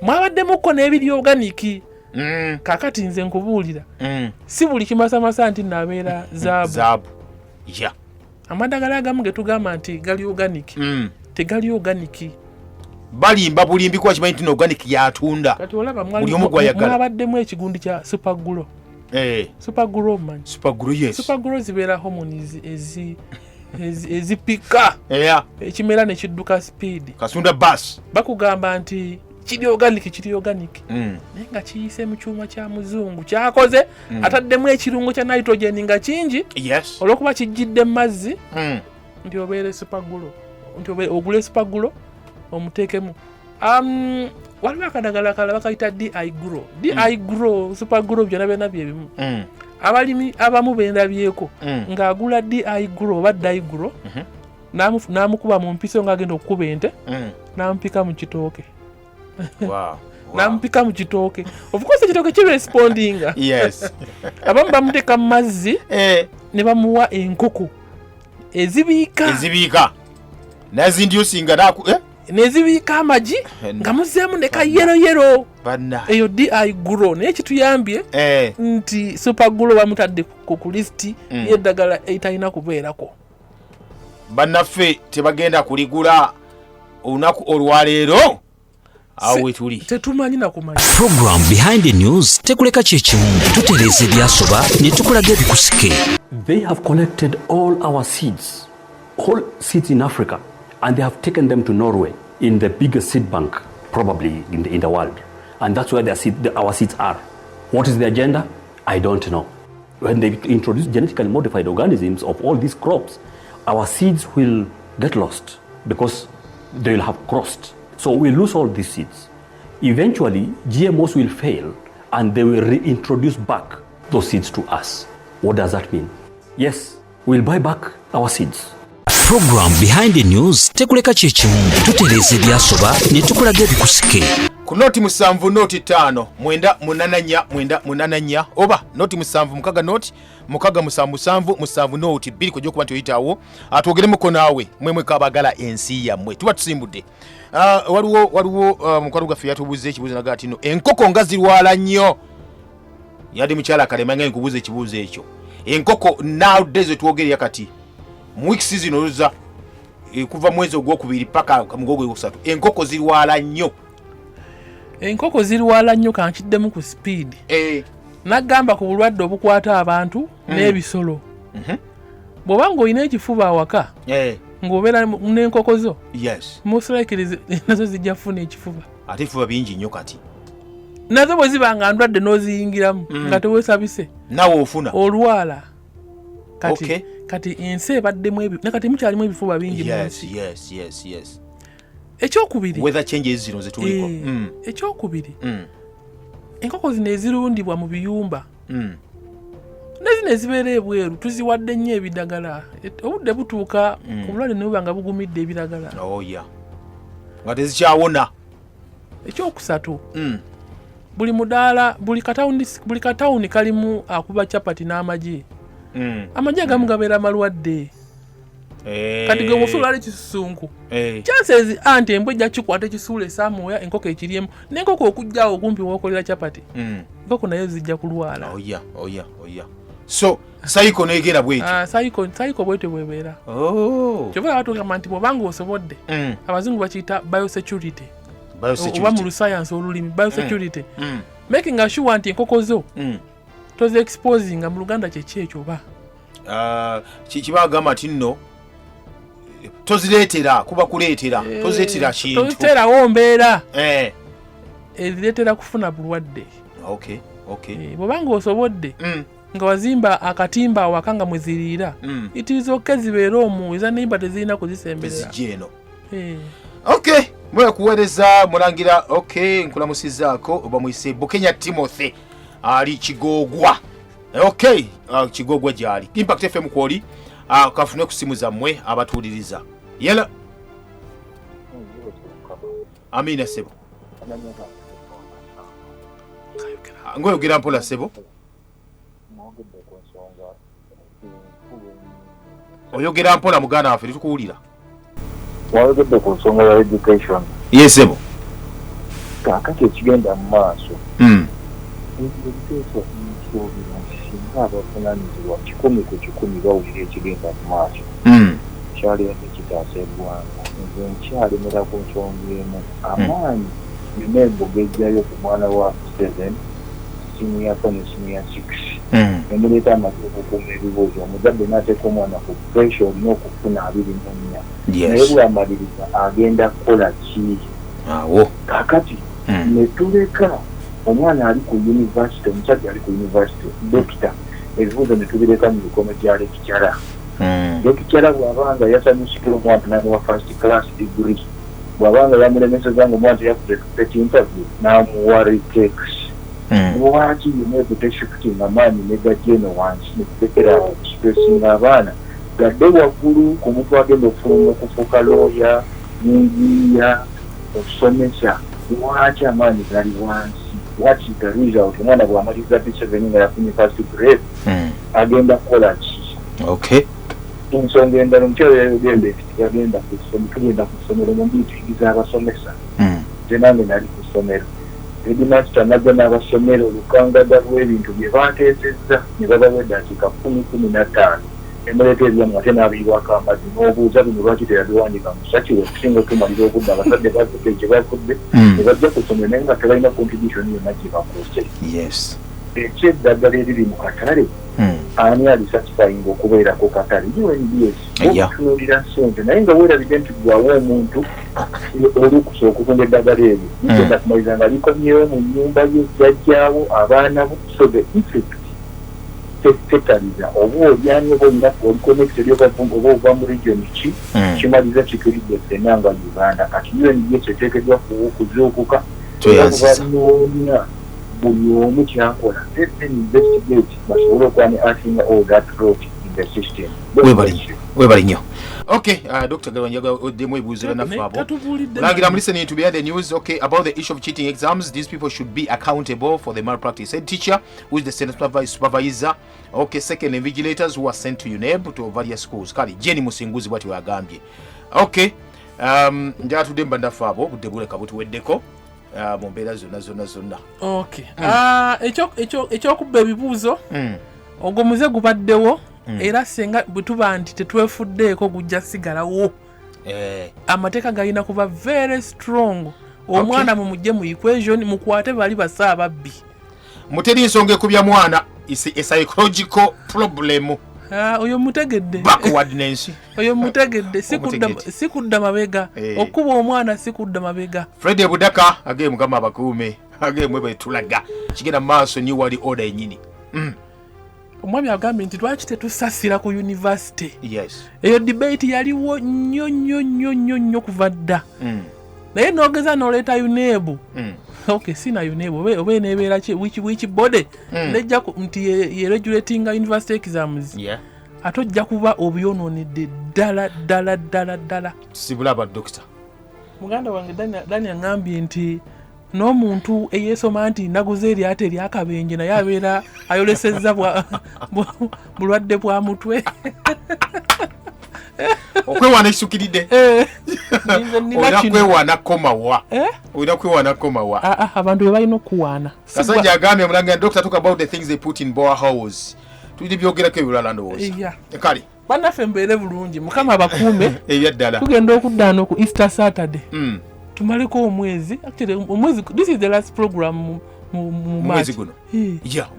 mwabaddemukko n'ebiri organiki kakati nze nkubuulira si buli kimasamasa nti nabeera zaabu amadagala agamu getugamba nti gali organiki tegali organiki balimba bulimbi kuba kimanyi nti organic yatunda kati olaba mwabaddemu ekigundi kya superguro superguro zibeera homonies ezipika ekimera nekidduka speed kasunda bus bakugamba nti kiri organic naye nga kiyise mu kyuma kya muzungu kyakoze ataddemu ekirungo kya nitrogen nga kingi olwokuba kijjidde mu mazzi nti obeere superguro nti ogule superguro omuteekemu waliwo akadagala kala bakayita di-grow superguro byonna byebimu abalimi abamu bendabyeko ng'agula di-grow oba di-grow n'amukuba mu mpiso ng'agenda okukuba ente n'amupika mu kitooke n'amupika mu kitooke of course ekitooke kirespondinga abamu bamuteeka mu mazzi ne bamuwa enkoko ezibiika nazindyusinga nezibiika amagi nga muzeemu ne ka yero eyo di-grow naye kituyambye nti superguro bamutadde ku listi y'eddagala etalina kubeerako bannaffe tebagenda kuligula olunaku olwaleero awo wetuli tetumanyi nakumanya program behind the news tekuleka kyekimu tutereeza ebyasoba ne tukulaga ebikusike. They have collected all our seeds, all seeds in Africa, and they have taken them to Norway in the biggest seed bank probably in the world, and that's where our seeds are. What is the agenda? I don't know. When they introduce genetically modified organisms of all these crops, our seeds will get lost because they will have crossed. So we lose all these seeds. Eventually, GMOs will fail and they will reintroduce back those seeds to us. What does that mean? Yes, we'll buy back our seeds. Program behind the news tekuleka kyekimu tutereeza ebyasoba ne tukulaga ebikusike. Ku noti 7 noti 5 mwenda munananya mwenda munananya oba noti 7 mukaga noti mukaga 7 noti 2 kujja kuba ntoyitawo atwogeremu naawe mwemwe kabagala ensi yammwe tuba tusimbudde. Waliwo mukwano gaffe yatubuuza ekibuuzo naga ati no enkoko nga zirwala nnyo yadde mukyala Kalema nkubuuza ekibuuzo ekyo. Enkoko nowadays twogerera kati mu week season oluza kuva mwezi ogwokubiri paka mugogo ogwosatu enkoko zirwala nnyo. Enkoko zirwala nnyo kankiddemu ku speed. Nagamba ku bulwadde obukwata abantu n'ebisolo. Bw'obanga olina ekifuba awaka ng'obeera n'enkoko zo most likely nazo zijja kufuna ekifuba. Ate ebifuba bingi nnyo kati nazo bwe ziba nga ndwadde n'oziyingiramu nga teweesabise nawe ofuna olwala kati ensi ebaddemu nakati mukyalimu ebifuba bingi mu nsi. Ekyokubiri weather changes zino zetuliko. Ekyokubiri enkoko zino ezirundibwa mu biyumba nezino ezibeera ebweru tuziwadde nnyo ebidagala obudde butuuka obulwadde ne buba nga bugumidde ebiragala nga tezikyawona. Ekyokusatu buli mudaala buli katawuni kalimu akuba capati n'amagi. Amagi agamu gabeera malwadde kati ge musuula ekisusunku chances anti embwa ejja kikwata ekisuula esaamuya enkoko ekiriemu n'enkoko okujjaawo okumpi w'okolera capati enkoko nayo zijja kulwala. So sayiko negenda bwetyo. Sayiko bwetyo bwebeera. Kyova batugamba nti bw'obanga osobodde abazungu bakiyita biosecurity oba mu lusayansi olulimi biosecurity making sure nti enkoko zo tozi exposing mu Luganda kyeki ekyo oba kibagamba nti nno tozireetera kuba kuleetera tozireetera kintu toziterawo mbeera ezireetera kufuna bulwadde. Bw'obanga osobodde nga wazimba akatimba awaka nga mweziriira itirizoke zibeera omwo eza nimba tezirina kuzisemberera eno. Mwe kuweereza mulangira nkulamusizaako oba muyise Bukenya Timothy ali Kigogwa. Kigogwa gyali Impact FM kwoli kafune ku simu zammwe abatuuliriza. Yela Amina sebo ngoyogera mpola sebo oyogera mpola muganda waffe tukuwulira. Wayogedde ku nsonga ya education. Yes sebo. Kaakati ekigenda mu maaso ebiteeso singa abavunaanyizibwa 100 ku 100 bawulira ekigenda mu maaso kyali ate kitaasa eggwanga. Nze nkyalemera ku nsonga emu amaanyi nina embuga ejjayo ku mwana wa 7 senior 4 ne senior 6 emuleeta amaze okukuuma ebibuuzo omuzadde n'ateeka omwana ku pressure olina okufuna 24 naye bwamaliriza agenda kukola ki? Kakati ne tuleka omwana ali ku university omusajja ali ku university dokita ebibuuzo ne tubireka mu mikono gya lekicara. Lekicara bw'abanga yasanyusikira omwana n'amuwa first class degree bw'abanga yamulemeseza nga omwana teyakutekupeta interview n'amuwa retakes. Lwaki yina ekuteshikitinga amaanyi ne gajeno wansi ne kutekera okusipesinga abaana gadde waggulu ku muntu agenda okufuluma okufuuka looya n'enjiya okusomesa lwaki amaanyi gali wansi? What is the result? Omwana bw'amaliriza P7 nga yafunye first grade agenda kukola ki? Ensonga endala omukyalo yayogenda nti yagenda tugenda ku ssomero mu mbi tuyigiza abasomesa nze nange nali ku ssomero Headmaster najja n'abasomero olukangada lw'ebintu bye baateesezza ne babawa eddakiika 10-15 emuleeta ebyamu ate n'abiyiwako amazzi n'obuuza bino lwaki teyabiwandiika mu saki okusinga okumalira obudde abazadde bakutte gye bakudde ne bajja ku ssomero naye nga tebalina contribution yonna gye bakuuse. Ekyeddagala eriri mu katale ani alisatifying okubeera ku katale UNDS okutunuulira ssente naye nga weerabidde nti gwawo omuntu olukusa okutunda eddagala eryo ligenda kumaliza nga likomyewo mu nnyumba ye jjajjaawo abaana bo so the effect tetaliza oba olyani oba olina oliconnected oba ova mu region ki kimaliza kikiridde ffenna nga Uganda kati UNDS eteekeddwa kuzuukuka banoonya buli omu kyakola investigate basobole okuba ne acting all that road in the system. Webali nnyo. Dr. Galwanjaga oddemu ebuuzira naffe abo. Langira I'm listening to the news about the issue of cheating exams. These people should be accountable for the malpractice. Head teacher, who is the senior supervisor. Second invigilators who are sent to UNEB to various schools. Kali Jenny Musinguzi bwati wagambye. Njatudde mba naffe abo budde buleka butuweddeko. Mu mbeera zonna. Ekyokubba ebibuuzo ogomuze gubaddewo era senga bwetuba nti tetwefuddeeko gujja sigalawo. Amateeka galina kuba very strong. Omwana mumujje mu equation mukwate bali basa ababbi. Muteri nsonga ekubya mwana is a psychological problem. Oyo mutegedde. Backwardness. Oyo mutegedde sikudda mabega. Okuba omwana sikudda mabega. Fred Budaka age mugama abakuume age mwebe tulaga kigenda maaso ni wali order enyini. Omwami agambye nti twaki tetusasira ku university. Yes. Eyo debate yaliwo nnyo kuva dda. naye n'ogeza n'oleeta UNEB. Okay, sina UNEB oba eneebeera ki which body nejja nti ye regulating university exams. Ate ojja kuba obyonoonedde ddala. Sibulaba doctor. Muganda wange Dani angambye nti n'omuntu eyeesoma nti naguze eryate eryakabenje naye abeera ayolesezza bulwadde bwa mutwe. Okwewaana ekisukiridde. Olina kwewaana komawa. Abantu be balina okuwaana. Kasajja agambye Mulanga doctor talk about the things they put in boreholes. Tulidi byogerako ebirala ndowooza. Kale. Bannaffe mbeere bulungi Mukama abakuume. Ebyaddala. Tugenda okuddaana ku Easter Saturday. Tumaleko omwezi. Actually omwezi this is the last program mu mwezi guno.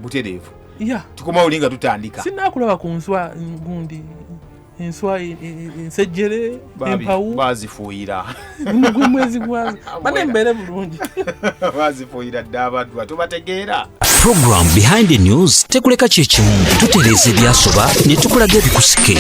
Butereevu. Tukoma olinga tutandika. Sinaakulaba ku nswa gundi. Enswa ensejjere empawu bazifuuyira gwe mwezi gwazo bane mbeere bulungi bazifuuyira dda abantu tubategeera. Program Behind the News tekuleka kyekimu tutereeza ebyasoba ne tukulaga ebikusike